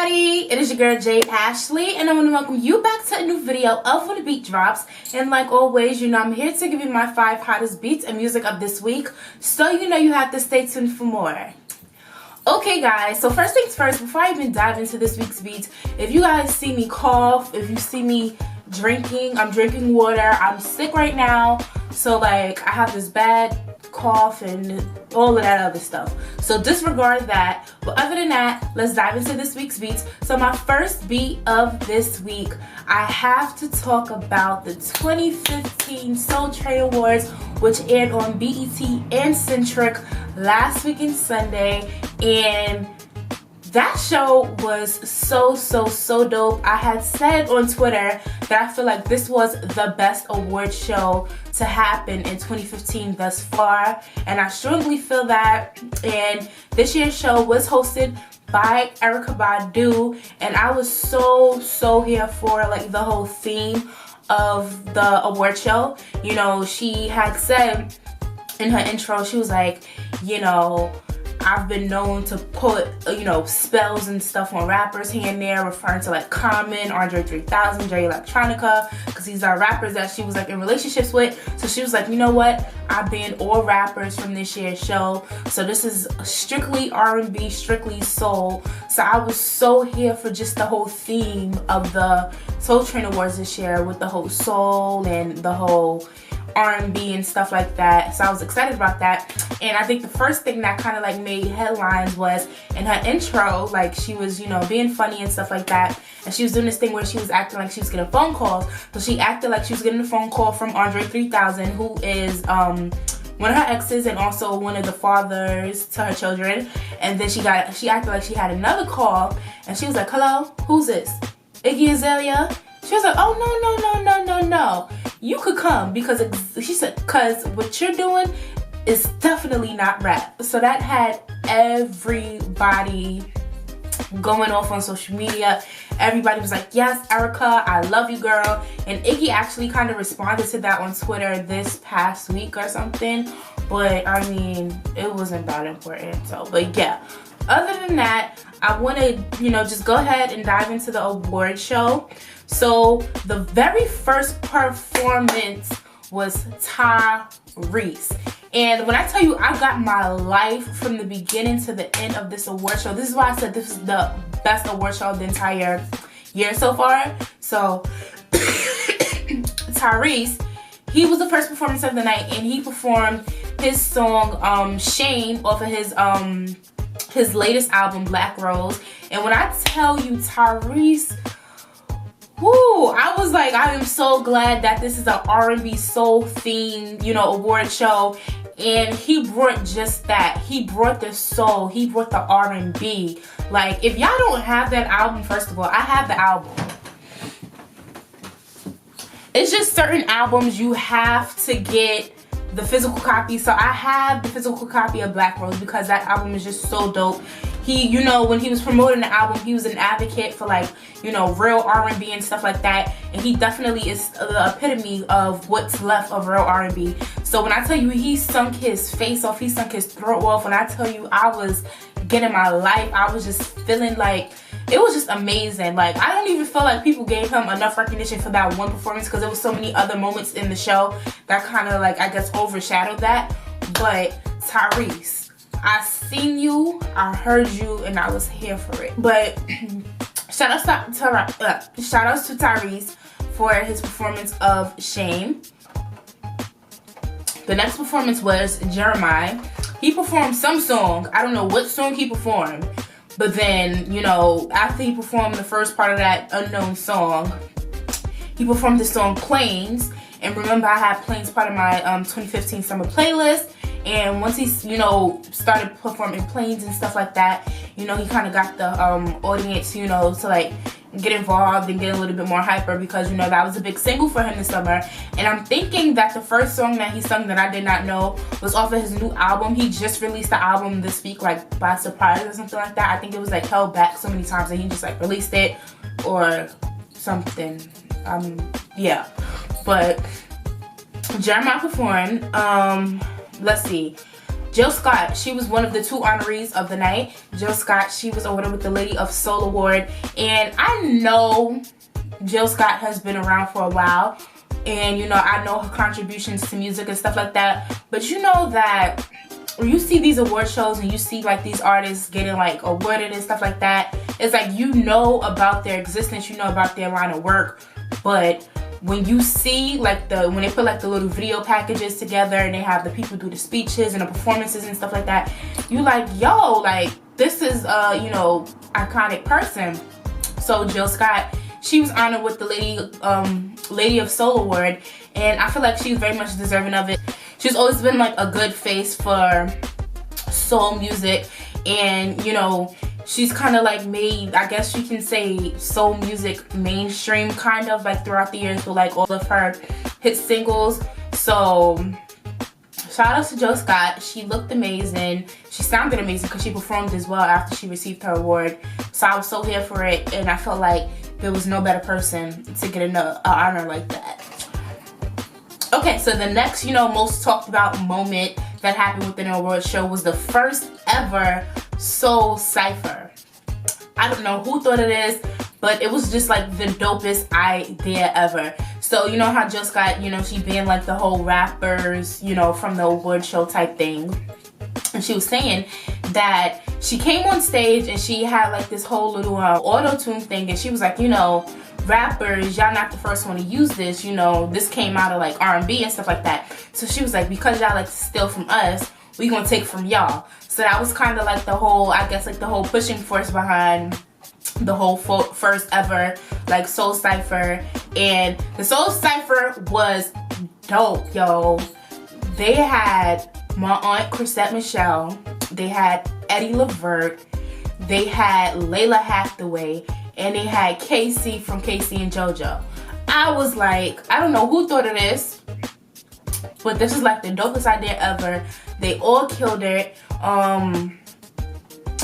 everybody, it is your girl Jay Ashley, and I want to welcome you back to a new video of When the Beat Drops. And like always, you know I'm here to give you my 5 hottest beats and music of this week, so you know you have to stay tuned for more. Okay guys, so first things first, before I even dive into this week's beats, if you guys see me cough, if you see me drinking, I'm drinking water, I'm sick right now, so like I have this bad cough and all of that other stuff, so disregard that. But other than that, let's dive into this week's beats. So my first beat of this week, I have to talk about the 2015 Soul Train Awards, which aired on BET and Centric last weekend Sunday, and that show was so dope. I had said on Twitter that I feel like this was the best award show to happen in 2015 thus far, and I strongly feel that. And this year's show was hosted by Erykah Badu, and I was so here for like the whole theme of the award show. You know, she had said in her intro, she was like, you know, I've been known to put, you know, spells and stuff on rappers here and there, referring to like Common, Andre 3000, Jay Electronica, because these are rappers that she was like in relationships with. So she was like, you know what, I banned all rappers from this year's show, so this is strictly R&B, strictly soul. So I was so here for just the whole theme of the Soul Train Awards this year, with the whole soul and the whole R&B and stuff like that. So I was excited about that. And I think the first thing that kind of like made headlines was in her intro, like she was, you know, being funny and stuff like that, and she was doing this thing where she was acting like she was getting phone calls. So she acted like she was getting a phone call from Andre 3000, who is one of her exes and also one of the fathers to her children. And then she acted like she had another call, and she was like, hello, who's this? Iggy Azalea? She was like, oh no, you could come, because she said, because what you're doing is definitely not rap. So that had everybody going off on social media. Everybody was like, yes, Erykah, I love you, girl. And Iggy actually kind of responded to that on Twitter this past week or something, but I mean, it wasn't that important. So, but yeah, other than that, I want to, you know, just go ahead and dive into the award show. So the very first performance was Tyrese. And when I tell you I got my life from the beginning to the end of this award show, this is why I said this is the best award show of the entire year so far. So Tyrese, he was the first performance of the night, and he performed his song Shame off of his latest album, Black Rose. And when I tell you, Tyrese, whoo, I was like, I am so glad that this is an R&B soul themed, you know, award show. And he brought just that. He brought the soul. He brought the R&B. Like, if y'all don't have that album, first of all, I have the album. It's just certain albums you have to get the physical copy. So I have the physical copy of Black Rose because that album is just so dope. He, you know, when he was promoting the album, he was an advocate for, like, you know, real R&B and stuff like that. And he definitely is the epitome of what's left of real R&B. So when I tell you he sunk his face off, he sunk his throat off, when I tell you I was getting my life, I was just feeling like it was just amazing. Like, I don't even feel like people gave him enough recognition for that one performance, because there was so many other moments in the show that kind of, like, I guess overshadowed that. But Tyrese, I seen you, I heard you, and I was here for it. But shout outs to Tyrese for his performance of Shame. The next performance was Jeremiah. He performed some song. I don't know what song he performed, but then, you know, after he performed the first part of that unknown song, he performed the song Planes. And remember, I had Planes part of my 2015 summer playlist. And once he, you know, started performing Planes and stuff like that, you know, he kind of got the audience, you know, to like get involved and get a little bit more hyper, because, you know, that was a big single for him this summer. And I'm thinking that the first song that he sung that I did not know was off of his new album. He just released the album this week, like by surprise or something like that. I think it was like held back so many times, and he just like released it or something. Yeah. But Jeremiah performed. Let's see. Jill Scott, she was one of the 2 honorees of the night. Jill Scott, she was awarded with the Lady of Soul Award. And I know Jill Scott has been around for a while. And, you know, I know her contributions to music and stuff like that. But you know that when you see these award shows and you see like these artists getting like awarded and stuff like that, it's like you know about their existence, you know about their line of work. But when you see like when they put like the little video packages together and they have the people do the speeches and the performances and stuff like that, you like, yo, like this is you know, iconic person. So Jill Scott, she was honored with the Lady of Soul Award, and I feel like she's very much deserving of it. She's always been like a good face for soul music, and you know, she's kind of like made, I guess you can say, soul music mainstream kind of like throughout the years with like all of her hit singles. So shout out to Jill Scott. She looked amazing. She sounded amazing because she performed as well after she received her award. So I was so here for it, and I felt like there was no better person to get an honor like that. Okay, so the next, you know, most talked about moment that happened within an award show was the first ever Soul Cypher. I don't know who thought of this, but it was just like the dopest idea ever. So you know how Jill Scott, you know, she banned like the whole rappers, you know, from the award show type thing. And she was saying that she came on stage and she had like this whole little auto-tune thing, and she was like, you know, rappers, y'all not the first one to use this, you know, this came out of like R&B and stuff like that. So she was like, because y'all like to steal from us, we gonna take from y'all. So that was kind of like the whole, I guess like the whole pushing force behind the whole first ever like Soul Cypher. And the Soul Cypher was dope, yo. They had my aunt Chrisette Michelle, they had Eddie Levert, they had Layla Hathaway, and they had Casey from Casey and JoJo. I was like, I don't know who thought of this, but this is like the dopest idea ever. They all killed it.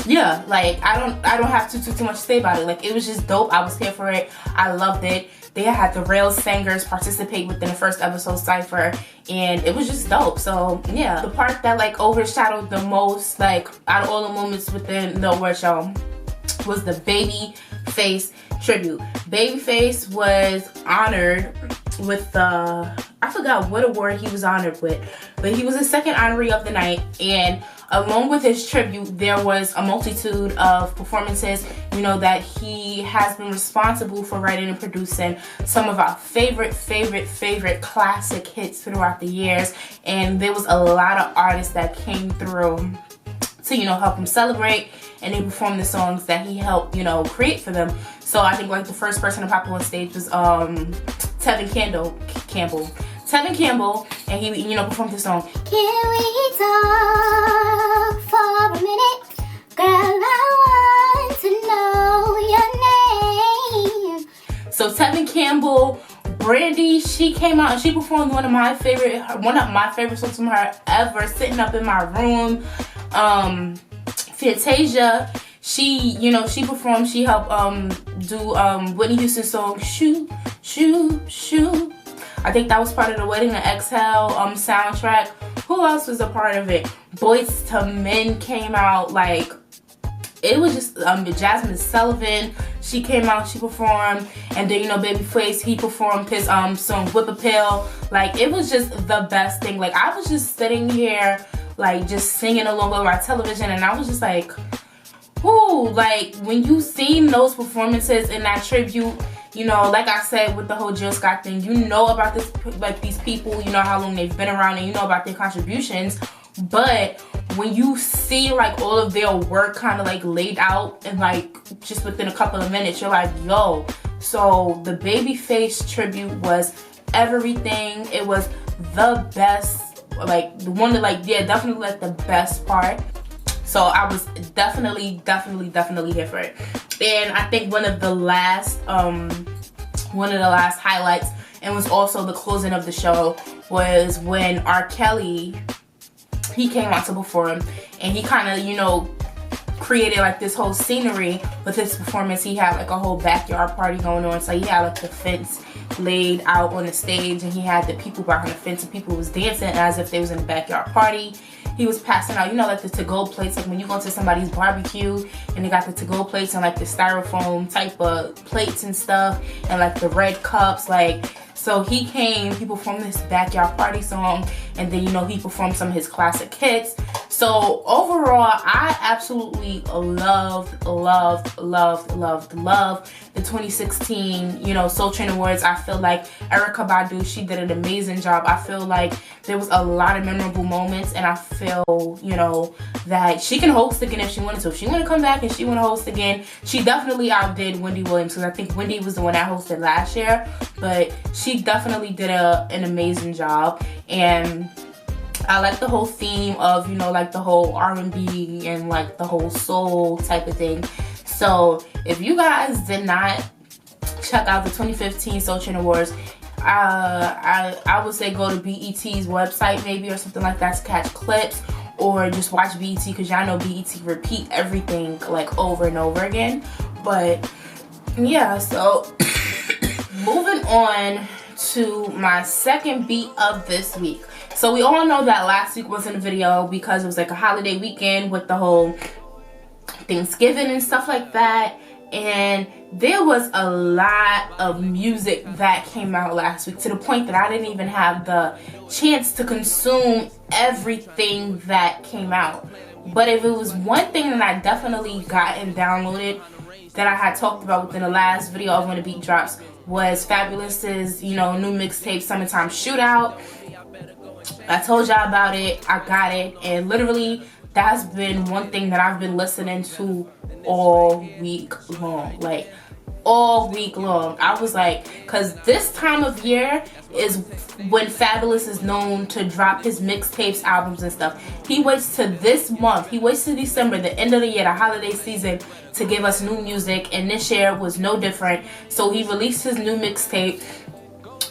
Yeah, like I don't have too much to say about it. Like it was just dope. I was here for it. I loved it. They had the real singers participate within the first episode cypher, and it was just dope. So yeah, the part that like overshadowed the most, like out of all the moments within the award show, was the Babyface tribute. Babyface was honored with the, I forgot what award he was honored with, but he was the second honoree of the night, and along with his tribute, there was a multitude of performances, you know, that he has been responsible for writing and producing some of our favorite classic hits throughout the years. And there was a lot of artists that came through to, you know, help him celebrate, and they performed the songs that he helped, you know, create for them. So I think like the first person to pop on stage was Tevin Campbell, and he, you know, performed the song Can We Talk for a Minute? Girl, I want to know your name. So Tevin Campbell, Brandy, she came out and she performed one of my favorite songs from her ever, Sitting Up in My Room. Fantasia, she, you know, she performed, she helped do Whitney Houston's song Shoot, Shoot, Shoot. I think that was part of the Wedding to Exhale soundtrack. Who else was a part of it? Boyz II Men came out. Like, it was just Jasmine Sullivan, she came out, she performed, and then, you know, Babyface, he performed his song Whip a Pill. Like, it was just the best thing. Like, I was just sitting here like just singing along with my television, and I was just like, ooh, like when you seen those performances in that tribute, you know, like I said with the whole Jill Scott thing, you know about this, like these people, you know how long they've been around, and you know about their contributions. But when you see like all of their work kind of like laid out and like just within a couple of minutes, you're like, yo. So the Babyface tribute was everything. It was the best. Like the one that, like, yeah, definitely like the best part. So I was definitely here for it. And I think one of the last highlights, and was also the closing of the show, was when R. Kelly, he came out to perform, and he kind of, you know, created like this whole scenery with his performance. He had like a whole backyard party going on, so he had like the fence laid out on the stage, and he had the people behind the fence, and people was dancing as if they was in a backyard party. He was passing out, you know, like the to-go plates, like when you go to somebody's barbecue and they got the to-go plates and like the styrofoam type of plates and stuff, and like the red cups, like. So he came, he performed this backyard party song, and then, you know, he performed some of his classic hits. So overall, I absolutely loved the 2016, you know, Soul Train Awards. I feel like Erykah Badu, she did an amazing job. I feel like there was a lot of memorable moments, and I feel, you know, that she can host again if she wanted to. If she want to come back and she want to host again, she definitely outdid Wendy Williams, because I think Wendy was the one that hosted last year, but she definitely did an amazing job. And I like the whole theme of, you know, like the whole R&B and like the whole soul type of thing. So if you guys did not check out the 2015 Soul Train Awards, I would say go to BET's website maybe or something like that to catch clips, or just watch BET, because y'all know BET repeat everything like over and over again. But yeah, so moving on to my second beat of this week. So we all know that last week wasn't a video because it was like a holiday weekend with the whole Thanksgiving and stuff like that, and there was a lot of music that came out last week, to the point that I didn't even have the chance to consume everything that came out. But if it was one thing that I definitely got and downloaded that I had talked about within the last video of When the Beat Drops, was Fabolous's, you know, new mixtape, Summertime Shootout. I told y'all about it, I got it, and literally that's been one thing that I've been listening to all week long, like all week long. I was like, because this time of year is when Fabolous is known to drop his mixtapes, albums and stuff. He waits to this month, he waits to December, the end of the year, the holiday season, to give us new music, and this year was no different. So he released his new mixtape,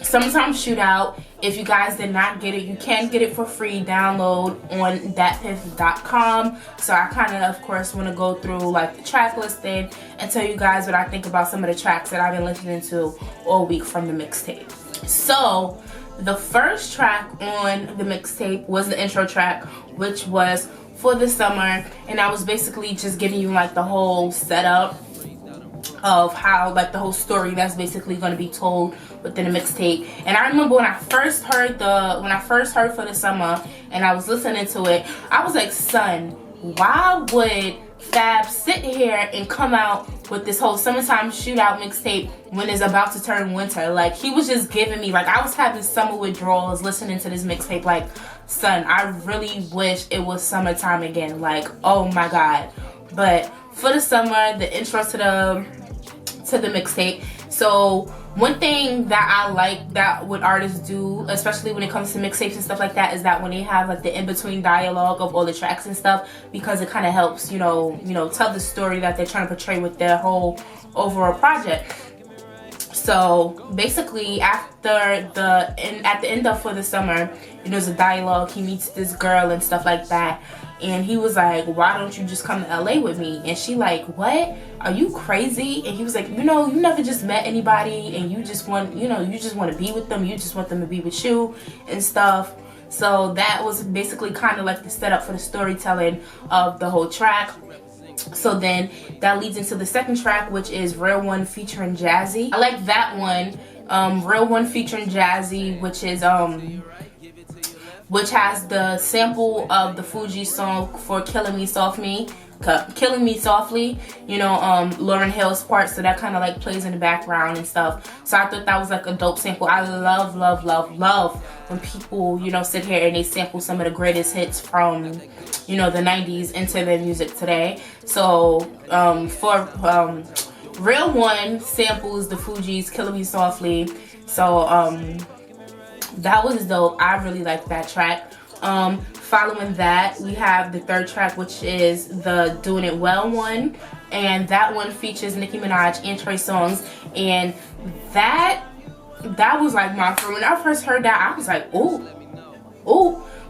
Summertime Shootout. If you guys did not get it, you can get it for free. Download on datpiff.com. So I kind of course, want to go through like the track listing and tell you guys what I think about some of the tracks that I've been listening to all week from the mixtape. So the first track on the mixtape was the intro track, which was For the Summer, and I was basically just giving you like the whole setup of how, like, the whole story that's basically going to be told within the mixtape. And I remember when I first heard For the Summer and I was listening to it, I was like, son, why would Fab sit here and come out with this whole Summertime Shootout mixtape when it's about to turn winter? Like, he was just giving me, like, I was having summer withdrawals listening to this mixtape. Like, son, I really wish it was summertime again. Like, oh my god. But For the Summer, the intro to the mixtape. So one thing that I like that what artists do, especially when it comes to mixtapes and stuff like that, is that when they have like the in-between dialogue of all the tracks and stuff, because it kind of helps, you know, tell the story that they're trying to portray with their whole overall project. So basically, at the end of For the Summer, there's a dialogue. He meets this girl and stuff like that, and he was like, why don't you just come to LA with me? And she like, what? Are you crazy? And he was like, you never just met anybody, and you just want, you just want to be with them. You just want them to be with you and stuff. So that was basically kind of like the setup for the storytelling of the whole track. So then that leads into the second track, which is Real One featuring Jazzy. I like that one. Real One featuring Jazzy, which has the sample of the Fuji song for Killing Me Softly, Lauryn Hill's part, so that kind of like plays in the background and stuff. So I thought that was like a dope sample. I love when people, sit here and they sample some of the greatest hits from, the 90s into their music today. So for Real One samples the Fugees' Killing Me Softly. So that was dope. I really liked that track. Following that, we have the third track, which is the Doing It Well one, and that one features Nicki Minaj and Trey Songz, and that was like my favorite. When I first heard that, I was like, ooh.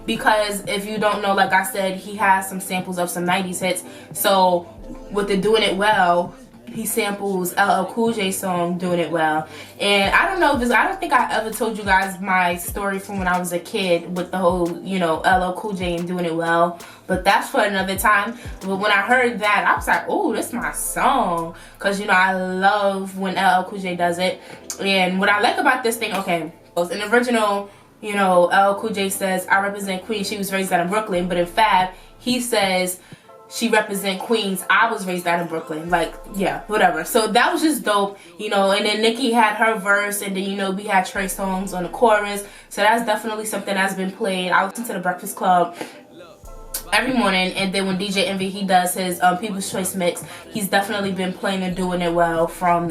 because if you don't know, like I said, he has some samples of some 90s hits. So with the Doing It Well, he samples LL Cool J song Doing It Well. And I don't know if I don't think I ever told you guys my story from when I was a kid with the whole, you know, LL Cool J and Doing It Well, but that's for another time. But when I heard that, I was like, oh, this is my song, because, you know, I love when LL Cool J does it. And what I like about this thing, okay, in the original, you know, LL Cool J says, I represent Queens, she was raised out in Brooklyn. But in Fab, he says, she represent Queens, I was raised out in Brooklyn. Like, yeah, whatever. So that was just dope, you know. And then Nicki had her verse, and then, you know, we had Trey Songz on the chorus. So that's definitely something that's been played. I listen to the Breakfast Club every morning, and then when DJ Envy, he does his People's Choice mix, he's definitely been playing and Doing It Well from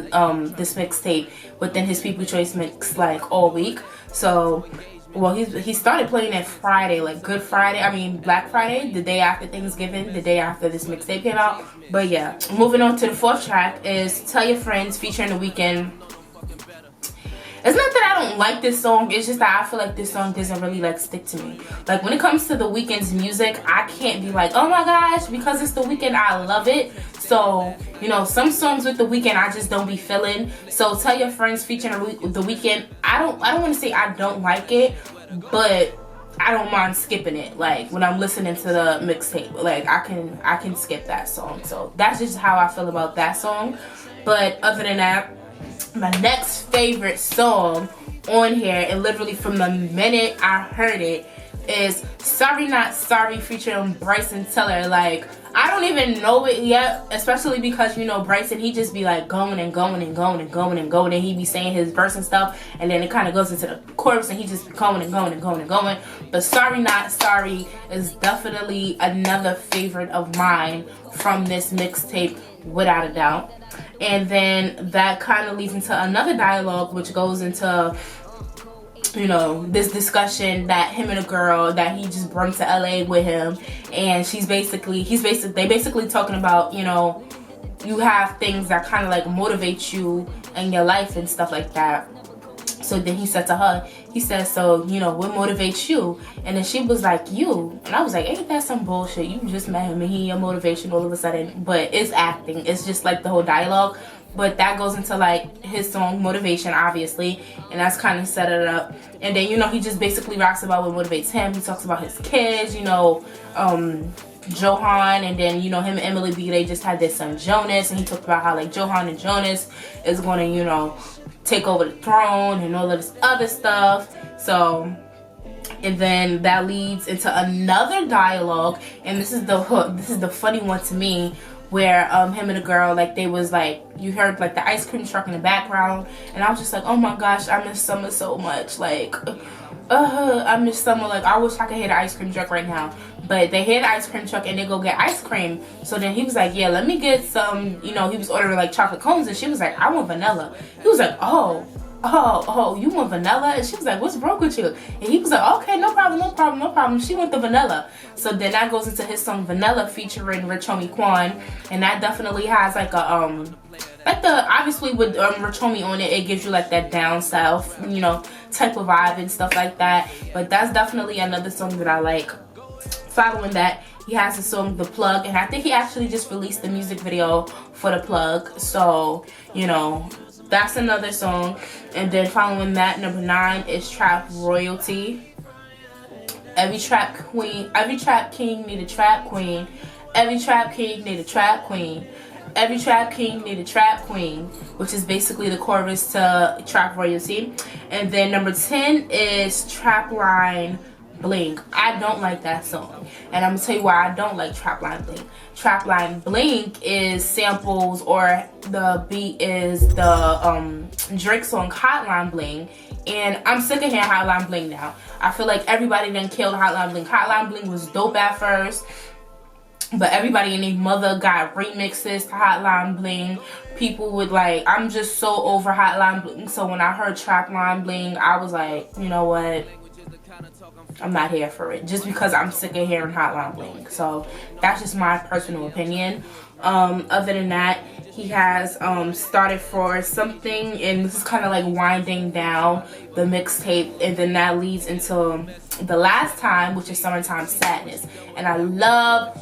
this mixtape within his People's Choice mix, like, all week. So, well, he started playing it Friday, like Good Friday, I mean Black Friday, the day after Thanksgiving, the day after this mixtape came out. But yeah, moving on to the fourth track is Tell Your Friends featuring The Weeknd. It's not that I don't like this song, it's just that I feel like this song doesn't really like stick to me. Like when it comes to The Weeknd's music, I can't be like, oh my gosh, because it's The Weeknd, I love it. So, you know, some songs with The Weeknd I just don't be feeling. So Tell Your Friends featuring The Weeknd, I don't want to say I don't like it, but I don't mind skipping it. Like when I'm listening to the mixtape, like I can skip that song. So that's just how I feel about that song. But other than that, my next favorite song on here, and literally from the minute I heard it, is Sorry Not Sorry featuring Bryson Tiller. Like, I don't even know it yet, especially because, you know, Bryson, he just be like going and going and going and going and going, and he be saying his verse and stuff, and then it kind of goes into the chorus and he just be going and going and going and going. But Sorry Not Sorry is definitely another favorite of mine from this mixtape, without a doubt. And then that kind of leads into another dialogue, which goes into, you know, this discussion that him and a girl that he just brought to LA with him, and they basically talking about, you know, you have things that kind of like motivate you in your life and stuff like that. So then he said to her, he said, so, you know, what motivates you? And then she was like, you. And I was like, ain't that some bullshit? You just met him and he your motivation all of a sudden. But it's acting. It's just like the whole dialogue. But that goes into like his song Motivation, obviously. And that's kind of set it up. And then, you know, he just basically raps about what motivates him. He talks about his kids, you know, Johan, and then, you know, him and Emily B, they just had their son Jonas, and he talked about how like Johan and Jonas is going to, you know, take over the throne and all of this other stuff. So, and then that leads into another dialogue, and this is the funny one to me, where him and the girl, like, they was like, you heard like the ice cream truck in the background, and I was just like, oh my gosh, I miss summer so much. Like, I miss summer. Like, I wish I could hear the ice cream truck right now. But they hear the ice cream truck and they go get ice cream. So then he was like, yeah, let me get some, you know, he was ordering like chocolate cones, and she was like, I want vanilla. He was like, oh, you want vanilla? And she was like, what's wrong with you? And he was like, okay, no problem. She want the vanilla. So then that goes into his song Vanilla featuring Rich Homie Quan, and that definitely has like a like the, obviously with Rich Homie on it, it gives you like that down south, you know, type of vibe and stuff like that. But that's definitely another song that I like. Following that, he has the song The Plug, and I think he actually just released the music video for The Plug. So, you know, that's another song. And then following that, number 9 is Trap Royalty. Every trap king need a trap queen. Every trap king need a trap queen. Every trap king need a trap queen, which is basically the chorus to Trap Royalty. And then number 10 is Trap Line Bling. I don't like that song, and I'm gonna tell you why I don't like Trap Line Bling. Trap Line Bling is samples, or the beat is the Drake song Hotline Bling, and I'm sick of hearing Hotline Bling now. I feel like everybody done killed Hotline Bling. Hotline Bling was dope at first, but everybody and their mother got remixes to Hotline Bling. People would like, I'm just so over Hotline Bling. So when I heard Trap Line Bling, I was like, you know what? I'm not here for it, just because I'm sick of hearing Hotline Bling. So that's just my personal opinion. Other than that, he has started for something, and this is kind of like winding down the mixtape, and then that leads into the last time, which is Summertime Sadness. And I love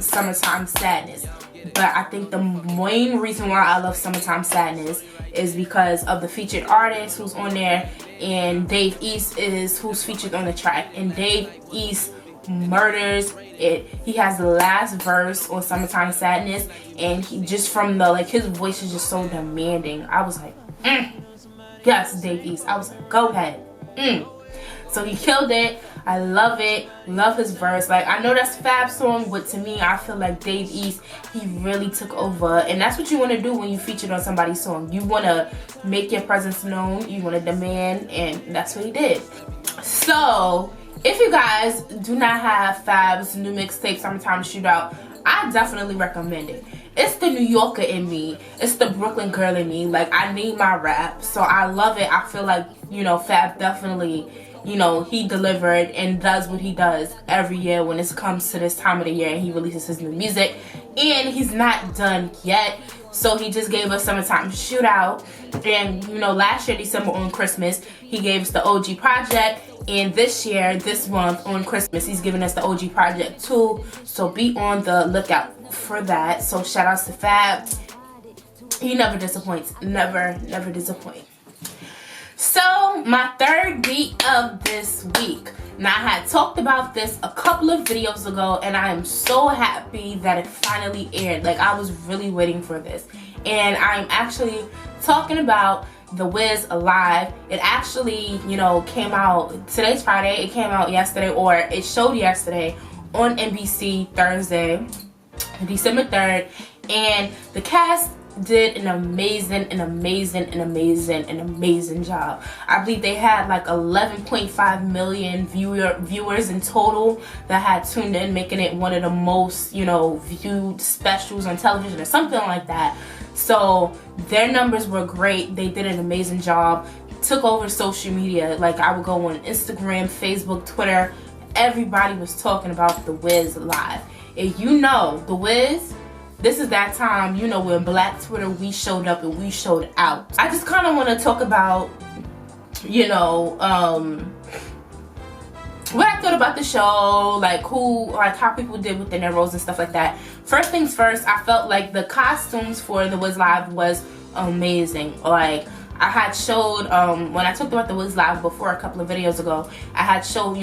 Summertime Sadness. But I think the main reason why I love Summertime Sadness is because of the featured artist who's on there, and Dave East is who's featured on the track. And Dave East murders it. He has the last verse on Summertime Sadness, and he just from the his voice is just so demanding. I was like, yes, Dave East. I was like, go ahead. So he killed it. I love it. Love his verse. Like, I know that's Fab's song, but to me, I feel like Dave East, he really took over. And that's what you want to do when you featured on somebody's song. You want to make your presence known. You want to demand, and that's what he did. So, if you guys do not have Fab's new mixtape, Summertime Shootout, I definitely recommend it. It's the New Yorker in me. It's the Brooklyn girl in me. Like, I need my rap. So I love it. I feel like, Fab definitely, he delivered and does what he does every year when it comes to this time of the year and he releases his new music. And he's not done yet. So he just gave us Summertime Shootout. And, last year, December on Christmas, he gave us the OG Project. And this year, this month on Christmas, he's giving us the OG Project 2. So be on the lookout for that. So shout outs to Fab. He never disappoints. Never disappoint. So my third beat of this week. Now, I had talked about this a couple of videos ago, and I am so happy that it finally aired. Like, I was really waiting for this. And I'm actually talking about The Wiz Alive. It actually, came out, today's Friday, it came out yesterday, or it showed yesterday on NBC Thursday, December 3rd, and the cast did an amazing job. I believe they had like 11.5 million viewers in total that had tuned in, making it one of the most, viewed specials on television or something like that. So their numbers were great. They did an amazing job. Took over social media. Like, I would go on Instagram, Facebook, Twitter. Everybody was talking about The Wiz Live. And The Wiz, this is that time, when Black Twitter, we showed up and we showed out. I just kind of want to talk about, what I thought about the show, how people did within their roles and stuff like that. First things first, I felt like the costumes for The Wiz Live was amazing. Like, I had showed, when I talked about The Wiz Live before a couple of videos ago, I had showed,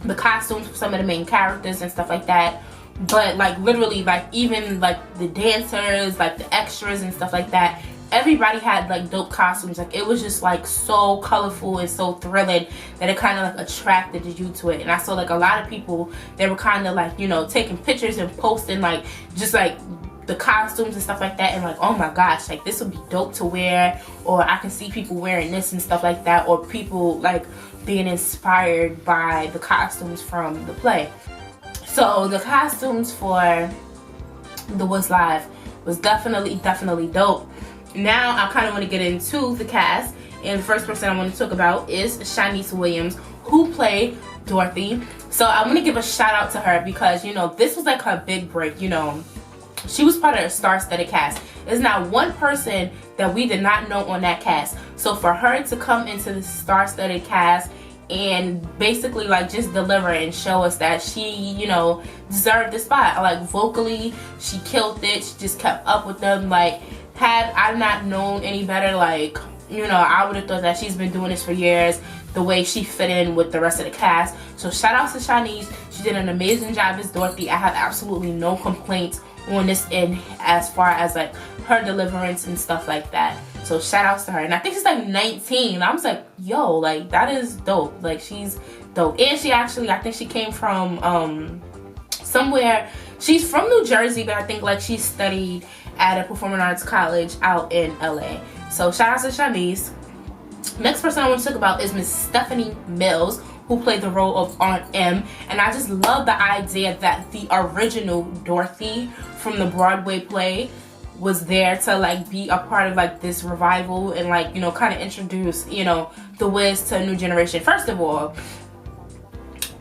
the costumes for some of the main characters and stuff like that. But literally, even the dancers, the extras and stuff like that, everybody had dope costumes. It was just so colorful and so thrilling that it kind of attracted you to it. And I saw a lot of people, they were kind of taking pictures and posting just the costumes and stuff like that, and oh my gosh, this would be dope to wear, or I can see people wearing this and stuff like that, or people being inspired by the costumes from the play. So the costumes for The Wiz Live was definitely dope. Now I kind of want to get into the cast, and the first person I want to talk about is Shanice Williams, who played Dorothy. So I want to give a shout out to her because this was her big break. She was part of the star-studded cast. There's not one person that we did not know on that cast. So for her to come into the star-studded cast and basically just deliver and show us that she, deserved the spot. Vocally, she killed it. She just kept up with them. Had I not known any better, I would have thought that she's been doing this for years, the way she fit in with the rest of the cast. So shout out to Shanice. She did an amazing job as Dorothy. I have absolutely no complaints on this end as far as her deliverance and stuff like that. So shout outs to her. And I think she's 19. I was yo, that is dope. She's dope. And she actually, I think she came from somewhere. She's from New Jersey, but I think she studied at a performing arts college out in LA. So shout out to Shanice. Next person I want to talk about is Miss Stephanie Mills, who played the role of Aunt M. And I just love the idea that the original Dorothy from the Broadway play was there to like be a part of like this revival and like, you know, kind of introduce, you know, The Wiz to a new generation. First of all,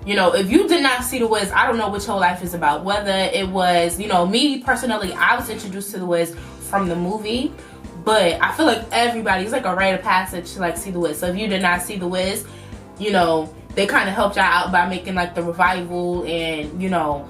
you know, if you did not see The Wiz, I don't know what your life is about. Whether it was, you know, me personally, I was introduced to The Wiz from the movie, but I feel like everybody's like a rite of passage to like see The Wiz. So if you did not see The Wiz, you know, they kind of helped y'all out by making like the revival and, you know,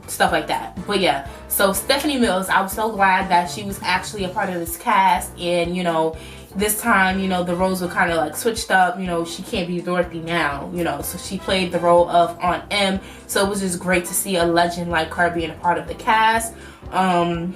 stuff like that. But yeah, so Stephanie Mills, I was so glad that she was actually a part of this cast. And, you know, this time, you know, the roles were kind of like switched up. You know, she can't be Dorothy now, you know, so she played the role of Aunt M. So it was just great to see a legend like her being a part of the cast. Amber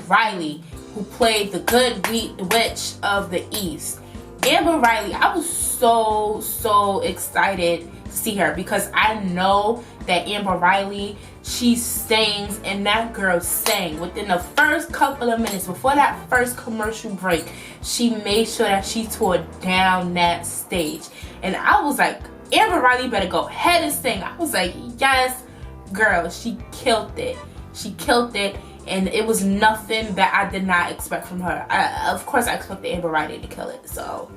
Riley, who played the Good Witch of the East. Amber Riley, I was so excited to see her because I know that Amber Riley, she sings, and that girl sang within the first couple of minutes before that first commercial break. She made sure that she tore down that stage, and I was like, Amber Riley better go ahead and sing. I was like, yes, girl, she killed it. She killed it, and it was nothing that I did not expect from her. Of course, I expected Amber Riley to kill it. So,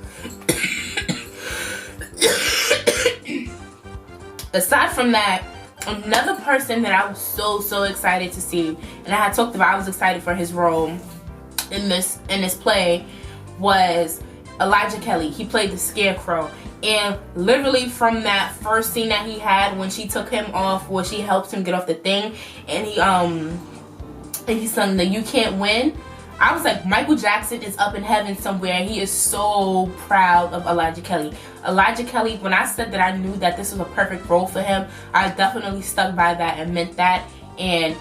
aside from that, another person that I was so excited to see, and I had talked about, I was excited for his role in this play, was Elijah Kelly. He played the Scarecrow, and literally from that first scene that he had when she took him off, where she helped him get off the thing, and he sung the "You Can't Win," I was like, Michael Jackson is up in heaven somewhere. He is so proud of Elijah Kelly. Elijah Kelly, when I said that I knew that this was a perfect role for him, I definitely stuck by that and meant that. And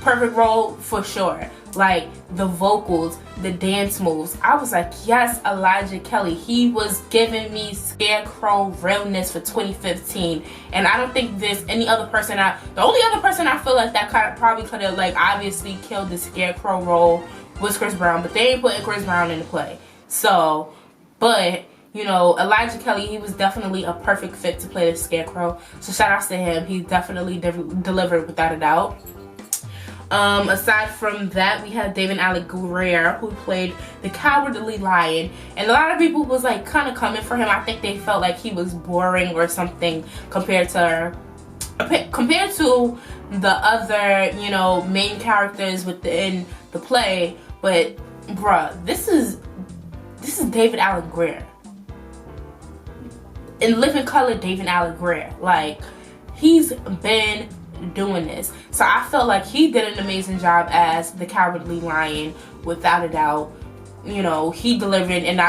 perfect role for sure. Like the vocals, the dance moves, I was like, yes, Elijah Kelly. He was giving me Scarecrow realness for 2015, and I don't think there's any other person. The only other person I feel like that probably could have like obviously killed the Scarecrow role was Chris Brown, but they ain't putting Chris Brown in the play. So, but you know, Elijah Kelly, he was definitely a perfect fit to play the Scarecrow. So shout outs to him. He definitely delivered without a doubt. Aside from that, we had David Allen Greer, who played the Cowardly Lion, and a lot of people was like kind of coming for him. I think they felt like he was boring or something compared to the other, you know, main characters within the play. But bruh, this is David Allen Greer. In living color, David Allen Greer. Like, he's been doing this. So I felt like he did an amazing job as the Cowardly Lion, without a doubt. You know, he delivered, and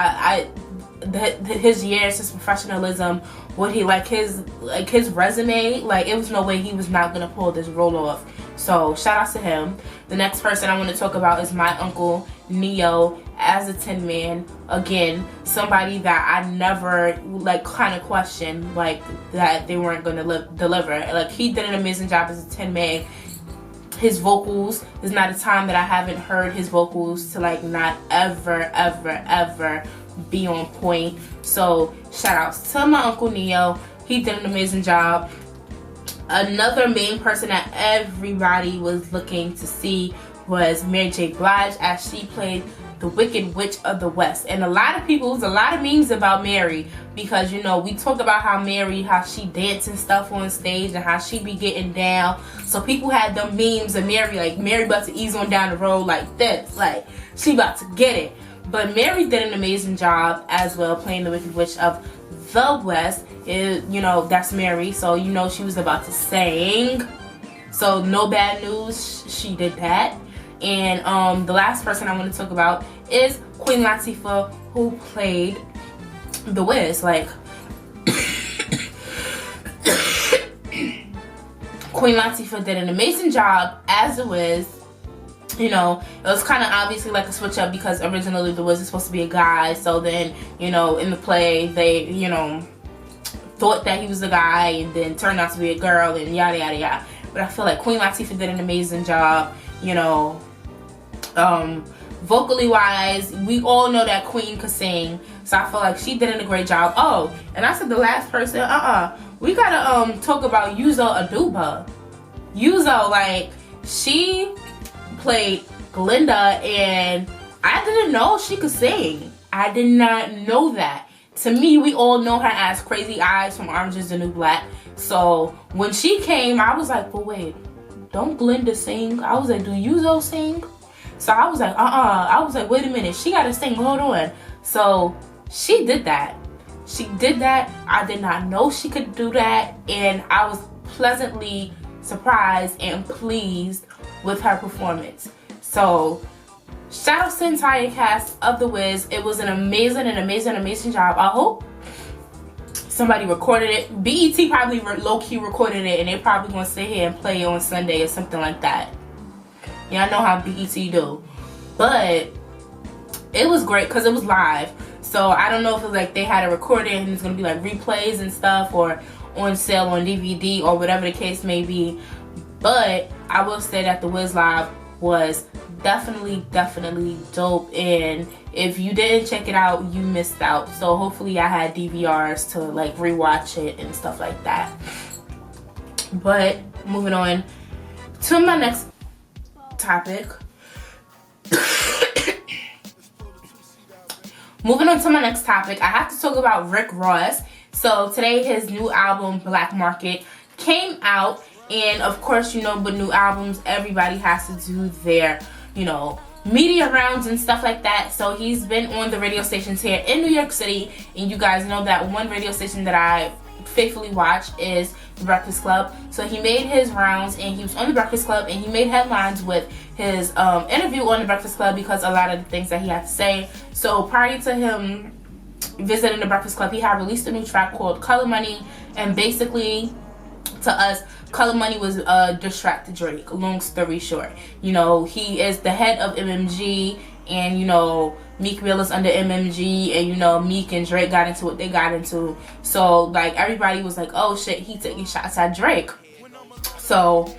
his years, his professionalism, what he his resume, like it was no way he was not gonna pull this role off. So shout out to him. The next person I want to talk about is my uncle Neo as a Tin Man. Again, somebody that I never like kind of questioned like that they weren't gonna deliver. Like, he did an amazing job as a Tin Man. His vocals, there's not a time that I haven't heard his vocals to like not ever be on point. So shout outs to my uncle Neo. He did an amazing job. Another main person that everybody was looking to see was Mary J. Blige, as she played the Wicked Witch of the West. And a lot of people, there's a lot of memes about Mary, because you know, we talk about how she dance and stuff on stage and how she be getting down. So people had them memes of Mary, like Mary about to ease on down the road like this, like she about to get it. But Mary did an amazing job as well, playing the Wicked Witch of the West. You know, that's Mary, so you know she was about to sing. So no bad news, she did that. And the last person I want to talk about is Queen Latifah, who played the Wiz. Like, Queen Latifah did an amazing job as the Wiz. You know, it was kind of obviously like a switch up, because originally the Wiz is supposed to be a guy. So then, you know, in the play, they, you know, thought that he was the guy, and then turned out to be a girl, and yada yada yada. But I feel like Queen Latifah did an amazing job. You know, vocally wise, we all know that Queen could sing, so I feel like she did a great job. Oh, and I said the last person, we gotta talk about Uzo Aduba. Uzo, like, she played Glinda, and I didn't know she could sing. I did not know that. To me, we all know her as Crazy Eyes from Orange is the New Black. So when she came, I was like, but wait, don't Glinda sing? I was like, do Yuzo sing? So I was like, I was like, wait a minute, she gotta sing, hold on. So she did that. She did that. I did not know she could do that, and I was pleasantly surprised and pleased with her performance. So shout out to the entire cast of The Wiz. It was an amazing job. I hope somebody recorded it. BET probably low-key recorded it, and they probably gonna sit here and play it on Sunday or something like that. Y'all know how BET do. But it was great because it was live. So I don't know if it was like they had it recorded and it's gonna be like replays and stuff, or on sale on DVD, or whatever the case may be. But I will say that The Wiz Live was definitely dope, and if you didn't check it out, you missed out. So hopefully I had DVRs to like rewatch it and stuff like that. But moving on to my next topic. Moving on to my next topic, I have to talk about Rick Ross. So today his new album Black Market came out, and of course, you know, with new albums, everybody has to do their, you know, media rounds and stuff like that. So he's been on the radio stations here in New York City, and you guys know that one radio station that I faithfully watch is The Breakfast Club. So he made his rounds, and he was on The Breakfast Club, and he made headlines with his interview on The Breakfast Club because a lot of the things that he had to say. So prior to him visiting The Breakfast Club, he had released a new track called Color Money, and basically to us, Color Money was a diss track to Drake. Long story short, you know, he is the head of MMG, and you know, Meek Mill is under MMG, and you know, Meek and Drake got into what they got into. So like everybody was like, oh shit, he taking shots at Drake. So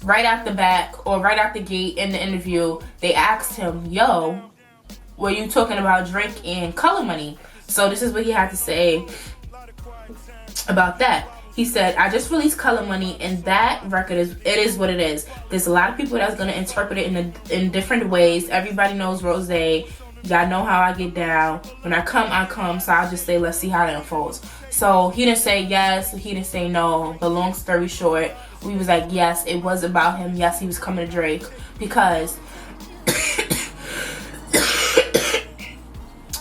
right out the back, or right out the gate in the interview, they asked him, yo, were you talking about Drake and Color Money? So this is what he had to say about that. He said, I just released Color Money, and that record is what it is. There's a lot of people that's going to interpret it in different ways. Everybody knows Rose. Y'all know how I get down. When I come. So I'll just say, let's see how it unfolds. So he didn't say yes, he didn't say no. But long story short, we was like, yes, it was about him. Yes, he was coming to Drake. Because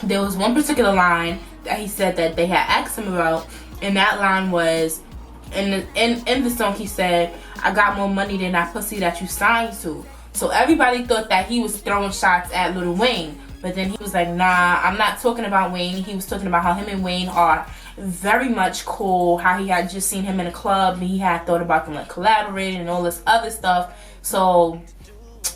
there was one particular line that he said that they had asked him about. And that line was, in the song he said, I got more money than that pussy that you signed to. So everybody thought that he was throwing shots at Lil Wayne. But then he was like, nah, I'm not talking about Wayne. He was talking about how him and Wayne are very much cool. How he had just seen him in a club, and he had thought about them like collaborating and all this other stuff. So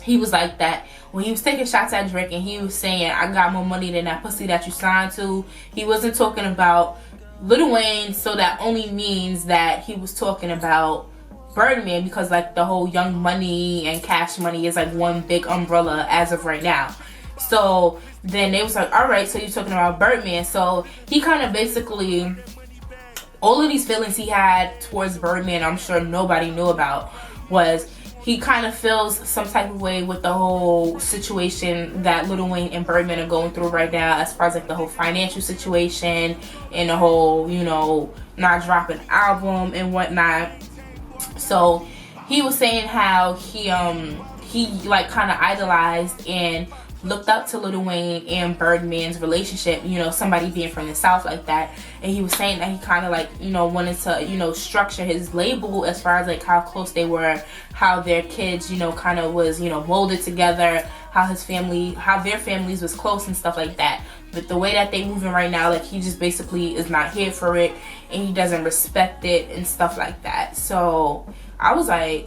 he was like that. When he was taking shots at Drake and he was saying, I got more money than that pussy that you signed to, he wasn't talking about Lil Wayne. So that only means that he was talking about Birdman, because like the whole Young Money and Cash Money is like one big umbrella as of right now. So then they was like, all right, so you're talking about Birdman. So he kind of basically, all of these feelings he had towards Birdman, I'm sure nobody knew about, was he kind of feels some type of way with the whole situation that Lil Wayne and Birdman are going through right now, as far as like the whole financial situation and the whole, you know, not dropping album and whatnot. So he was saying how he like kind of idolized and looked up to Lil Wayne and Birdman's relationship, you know, somebody being from the South like that. And he was saying that he kind of like, you know, wanted to, you know, structure his label as far as like how close they were, how their kids, you know, kind of was, you know, molded together, how his family, how their families was close and stuff like that. But the way that they moving right now, like he just basically is not here for it, and he doesn't respect it and stuff like that. So I was like,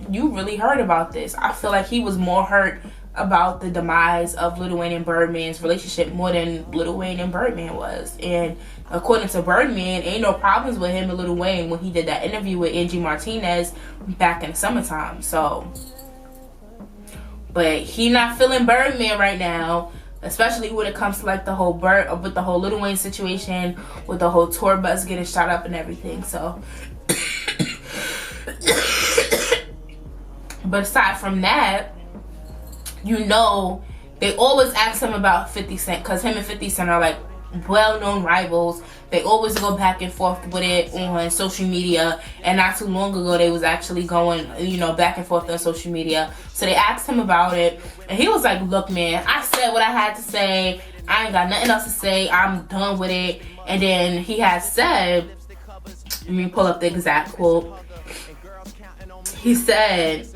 you really heard about this. I feel like he was more hurt about the demise of Lil Wayne and Birdman's relationship more than Lil Wayne and Birdman was. And according to Birdman, ain't no problems with him and Lil Wayne when he did that interview with Angie Martinez back in the summertime. So, but he not feeling Birdman right now, especially when it comes to like the whole with the whole Lil Wayne situation, with the whole tour bus getting shot up and everything. So but aside from that, you know, they always ask him about 50 Cent, because him and 50 Cent are like well-known rivals. They always go back and forth with it on social media, and not too long ago they was actually going, you know, back and forth on social media. So they asked him about it, and he was like, look man, I said what I had to say, I ain't got nothing else to say, I'm done with it. And then he has said, let me pull up the exact quote. He said,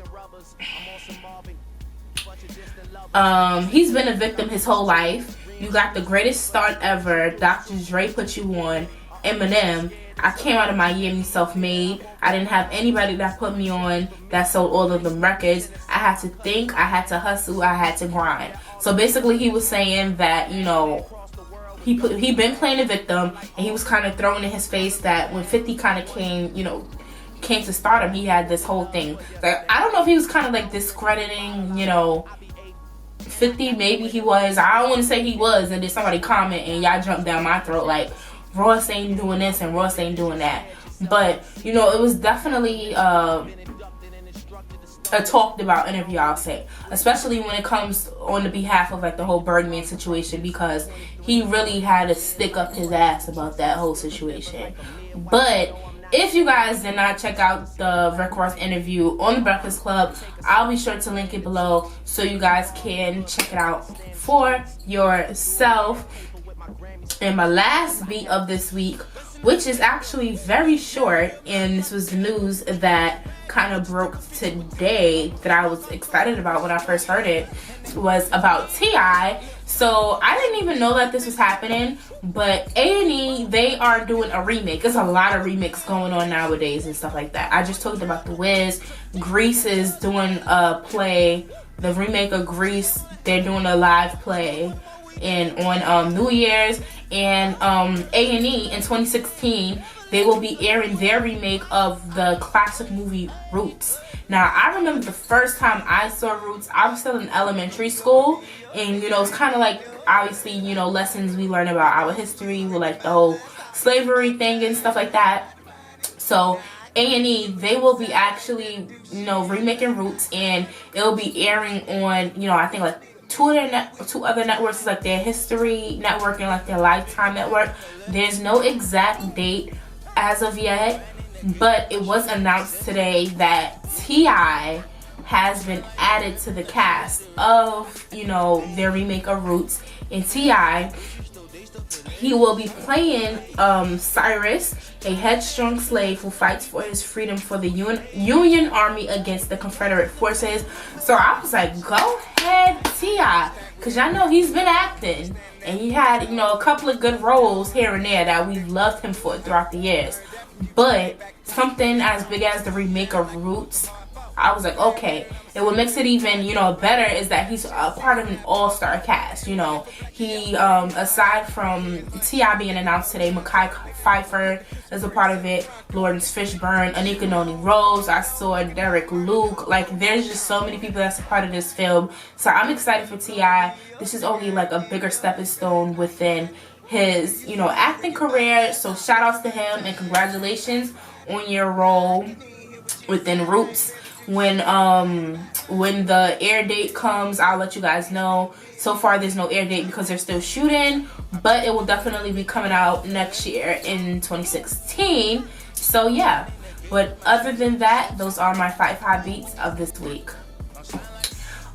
he's been a victim his whole life. You got the greatest start ever. Dr. Dre put you on. Eminem. I came out of Miami self-made. I didn't have anybody that put me on that sold all of them records. I had to think. I had to hustle. I had to grind. So basically he was saying that, you know, he been playing a victim, and he was kind of throwing in his face that when 50 kind of came to stardom, he had this whole thing. Like, I don't know if he was kind of like discrediting, you know, 50. Maybe he was. I don't want to say he was, and then somebody comment and y'all jump down my throat like Ross ain't doing this and Ross ain't doing that. But you know, it was definitely a talked about interview, I'll say, especially when it comes on the behalf of like the whole Birdman situation, because he really had to stick up his ass about that whole situation. But if you guys did not check out the Rick Ross interview on the Breakfast Club, I'll be sure to link it below so you guys can check it out for yourself. And my last beat of this week, which is actually very short, and this was the news that kind of broke today that I was excited about when I first heard it, was about T.I. So I didn't even know that this was happening, but A&E, they are doing a remake. There's a lot of remakes going on nowadays and stuff like that. I just talked about The Wiz. Grease is doing a play, the remake of Grease. They're doing a live play on New Year's. And A&E in 2016, they will be airing their remake of the classic movie Roots. Now, I remember the first time I saw Roots, I was still in elementary school, and you know, it's kind of like, obviously, you know, lessons we learn about our history with like the whole slavery thing and stuff like that. So A&E, they will be actually, you know, remaking Roots, and it'll be airing on, you know, I think like two other networks, like their History Network and like their Lifetime Network. There's no exact date as of yet, but it was announced today that T.I. has been added to the cast of, you know, their remake of Roots. And T.I., he will be playing Cyrus, a headstrong slave who fights for his freedom for the Union Army against the Confederate forces. So I was like, go ahead, T.I., because y'all know he's been acting, and he had, you know, a couple of good roles here and there that we've loved him for throughout the years. But something as big as the remake of Roots, I was like, okay. And what makes it even, you know, better is that he's a part of an all-star cast. You know, he, aside from T.I. being announced today, Mekhi Phifer is a part of it, Lawrence Fishburne, Anika Noni Rose, I saw Derek Luke. Like, there's just so many people that's a part of this film. So I'm excited for T.I. This is only like a bigger stepping stone within his, you know, acting career. So shout outs to him, and congratulations on your role within Roots. When the air date comes, I'll let you guys know. So far there's no air date because they're still shooting, but it will definitely be coming out next year in 2016. So yeah, but other than that, those are my 5 hot beats of this week.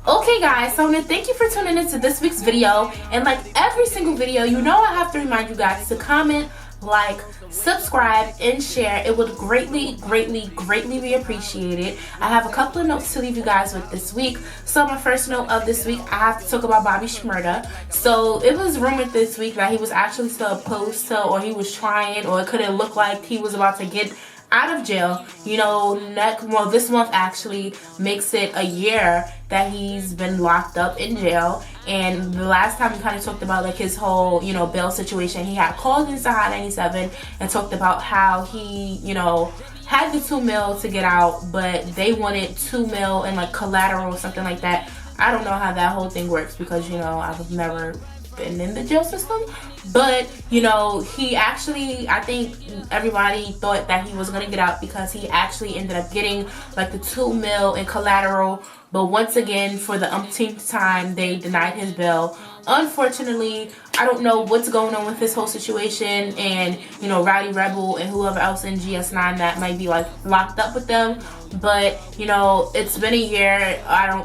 Okay guys, so I want to thank you for tuning into this week's video, and like every single video, you know I have to remind you guys to comment, like, subscribe, and share. It would greatly be appreciated. I have a couple of notes to leave you guys with this week. So my first note of this week, I have to talk about Bobby Shmurda. So it was rumored this week that he was actually still opposed to, or he was trying, or it could have looked like he was about to get out of jail. You know, this month actually makes it a year that he's been locked up in jail. And the last time we kind of talked about like his whole, you know, bail situation, he had called into Hot 97 and talked about how he, you know, had the $2 million to get out, but they wanted $2 million in like collateral or something like that. I don't know how that whole thing works because, you know, I've never been in the jail system. But, you know, he actually, I think everybody thought that he was going to get out because he actually ended up getting like the $2 million in collateral but once again, for the umpteenth time, they denied his bail. Unfortunately, I don't know what's going on with this whole situation, and you know, Rowdy Rebel and whoever else in GS9 that might be like locked up with them. But you know, it's been a year. I'm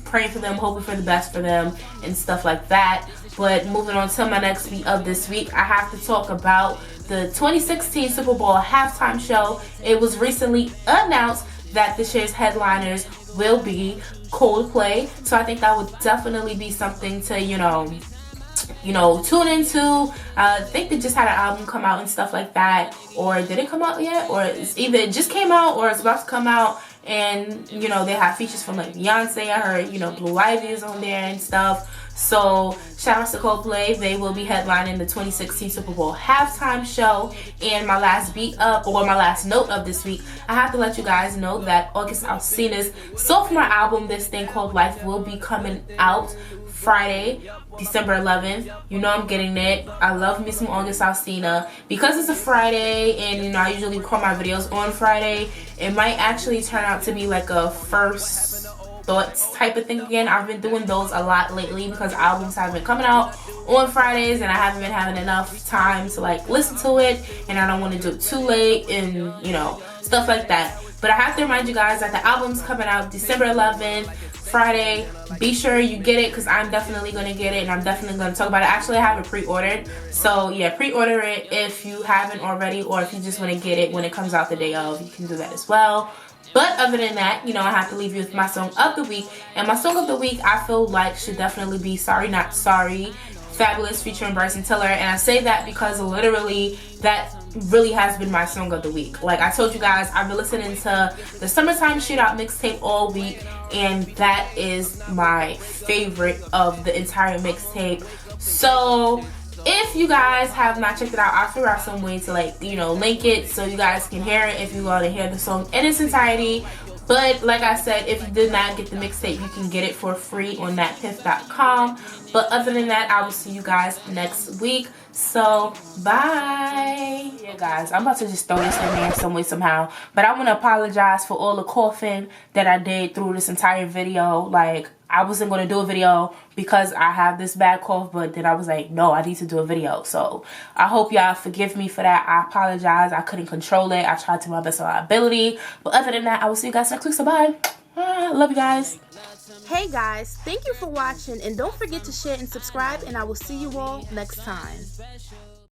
praying for them, hoping for the best for them and stuff like that. But moving on to my next beat of this week, I have to talk about the 2016 Super Bowl halftime show. It was recently announced that this year's headliners will be Coldplay, so I think that would definitely be something to you know tune into. I think they just had an album come out and stuff like that, or did it come out yet, or it's either it just came out or it's about to come out. And you know, they have features from like Beyonce. I heard, you know, Blue Ivy is on there and stuff. So shout out to Coldplay. They will be headlining the 2016 Super Bowl halftime show. And my last my last note of this week, I have to let you guys know that August Alsina's sophomore album, This Thing Called Life, will be coming out Friday, December 11th. You know I'm getting it. I love me some August Alsina. Because it's a Friday and you know I usually record my videos on Friday, it might actually turn out to be like a first thoughts type of thing again. I've been doing those a lot lately because albums have been coming out on Fridays and I haven't been having enough time to like listen to it, and I don't want to do it too late and you know, stuff like that. But I have to remind you guys that the album's coming out December 11th, Friday. Be sure you get it because I'm definitely going to get it and I'm definitely going to talk about it. Actually, I have it pre-ordered. So yeah, pre-order it if you haven't already, or if you just want to get it when it comes out the day of, you can do that as well. But other than that, you know, I have to leave you with my song of the week. And my song of the week, I feel like, should definitely be Sorry Not Sorry, Fabolous featuring Bryson Tiller. And I say that because literally that really has been my song of the week. Like I told you guys, I've been listening to the Summertime Shootout mixtape all week, and that is my favorite of the entire mixtape. So if you guys have not checked it out, I'll figure out some way to like, you know, link it so you guys can hear it if you want to hear the song in its entirety. But like I said, if you did not get the mixtape, you can get it for free on thatpiff.com. But other than that, I will see you guys next week. So, bye. Yeah, guys, I'm about to just throw this in there some way, somehow. But I want to apologize for all the coughing that I did through this entire video. Like, I wasn't going to do a video because I have this bad cough, but then I was like, no, I need to do a video. So I hope y'all forgive me for that. I apologize. I couldn't control it. I tried to my best of my ability. But other than that, I will see you guys next week. So bye. Love you guys. Hey guys, thank you for watching, and don't forget to share and subscribe, and I will see you all next time.